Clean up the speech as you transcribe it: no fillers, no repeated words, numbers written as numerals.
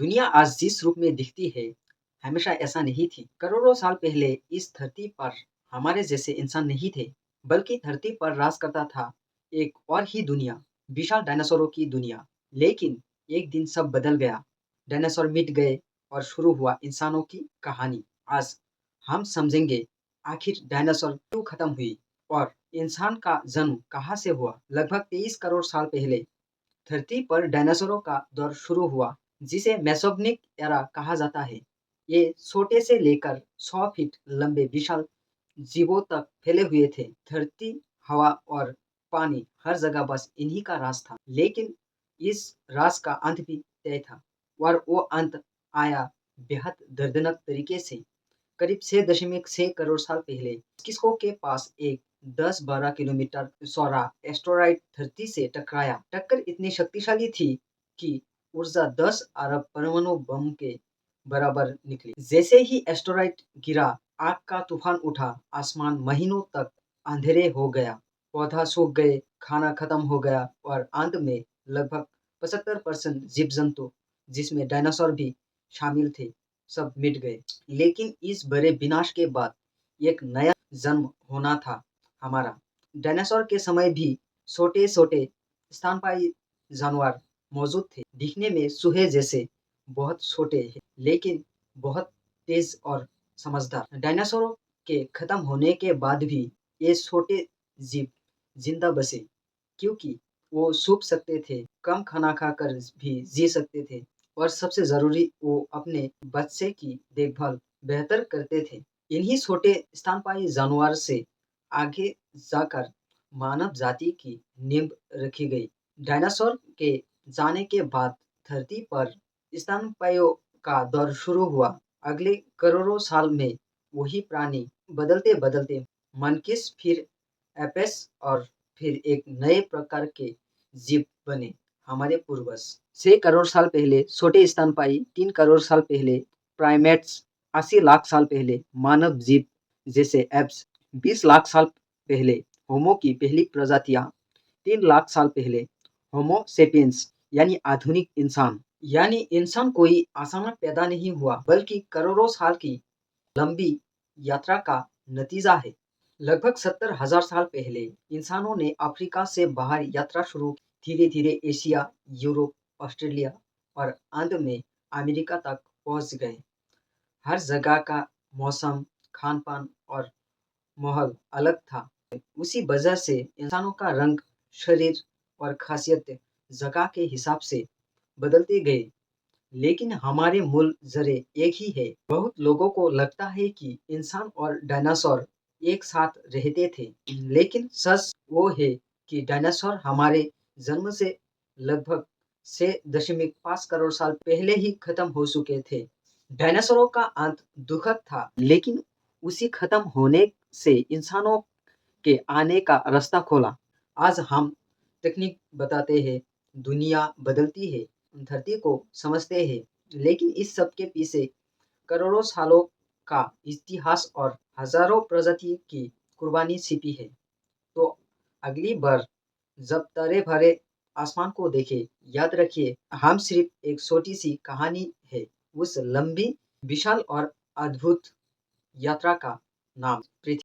दुनिया आज जिस रूप में दिखती है, हमेशा ऐसा नहीं थी। करोड़ों साल पहले इस धरती पर हमारे जैसे इंसान नहीं थे, बल्कि धरती पर राज करता था एक और ही दुनिया, विशाल डायनासोरों की दुनिया। लेकिन एक दिन सब बदल गया, डायनासोर मिट गए और शुरू हुआ इंसानों की कहानी। आज हम समझेंगे आखिर डायनासोर क्यों खत्म हुई और इंसान का जन्म कहाँ से हुआ। लगभग 23 करोड़ साल पहले धरती पर डायनासोरों का दौर शुरू हुआ, जिसे मेसोगनिक एरा कहा जाता है। ये छोटे से लेकर 100 फीट लंबे विशाल जीवों तक फैले हुए थे। धरती, हवा और पानी हर जगह बस इन्हीं का राज था। लेकिन इस राज का अंत भी तय था, और वो अंत आया बेहद दर्दनाक तरीके से। करीब 6.6 करोड़ साल पहले किस्को के पास एक 10-12 किलोमीटर चौड़ा एस्टेरॉइड धरती से टकराया। टक्कर इतनी शक्तिशाली थी कि ऊर्जा 10 अरब परमाणु बम के बराबर निकली। जैसे ही एस्टेरॉइड गिरा, आग का तूफान उठा, आसमान महीनों तक अंधेरे हो गया, पौधा सूख गए, खाना खत्म हो गया और अंत में लगभग 75% जीव जंतु, जिसमें डायनासोर भी शामिल थे, सब मिट गए। लेकिन इस बड़े विनाश के बाद एक नया जन्म होना था हमारा। डायनासोर के समय भी छोटे छोटे स्तनपायी जानवर मौजूद थे, दिखने में चूहे जैसे, बहुत छोटे हैं, लेकिन बहुत तेज और समझदार। डायनासोरों के खत्म होने के बाद भी ये छोटे जीव जिंदा बचे, क्योंकि वो सूख सकते थे, कम खाना खाकर भी जी सकते थे, और सबसे ज़रूरी, वो अपने बच्चे की देखभाल बेहतर करते थे। इन्हीं छोटे स्तनपायी जानवर से आगे जाकर मानव जाति की नींव रखी गई। डायनासोर के जाने के बाद धरती पर स्तनपायियों का दौर शुरू हुआ। अगले करोड़ों साल में वही प्राणी बदलते बदलते मनकीस, फिर एपेस और फिर एक नए प्रकार के जीव बने, हमारे पूर्वज। 6 करोड़ साल पहले छोटे स्तनपायी, 3 करोड़ साल पहले प्राइमेट्स, 80 लाख साल पहले मानव जीव जैसे एप्स, 20 लाख साल पहले होमो की पहली प्रजातियां, 3 लाख साल पहले होमो सेपियंस यानी आधुनिक इंसान। यानी इंसान कोई अचानक पैदा नहीं हुआ, बल्कि करोड़ों साल की लंबी यात्रा का नतीजा है। लगभग 70,000 साल पहले इंसानों ने अफ्रीका से बाहर यात्रा शुरू की। धीरे धीरे एशिया, यूरोप, ऑस्ट्रेलिया और अंत में अमेरिका तक पहुंच गए। हर जगह का मौसम, खान पान और माहौल अलग था। उसी वजह से इंसानों का रंग, शरीर और खासियत जगह के हिसाब से बदलते गए। लेकिन हमारे मूल जड़ें एक ही है। बहुत लोगों को लगता है कि इंसान और डायनासोर एक साथ रहते थे, लेकिन सच वो है कि डायनासोर हमारे जन्म से लगभग 6.5 करोड़ साल पहले ही खत्म हो चुके थे। डायनासोरों का अंत दुखद था, लेकिन उसी खत्म होने से इंसानों के आने का रास्ता खोला। आज हम तकनीक बताते हैं, दुनिया बदलती है, धरती को समझते हैं, लेकिन इस सब के पीछे करोड़ों सालों का इतिहास और हजारों प्रजाति की कुर्बानी छिपी है। तो अगली बार जब तारे भरे आसमान को देखें, याद रखिए, हम सिर्फ एक छोटी सी कहानी है उस लंबी, विशाल और अद्भुत यात्रा का नाम पृथ्वी।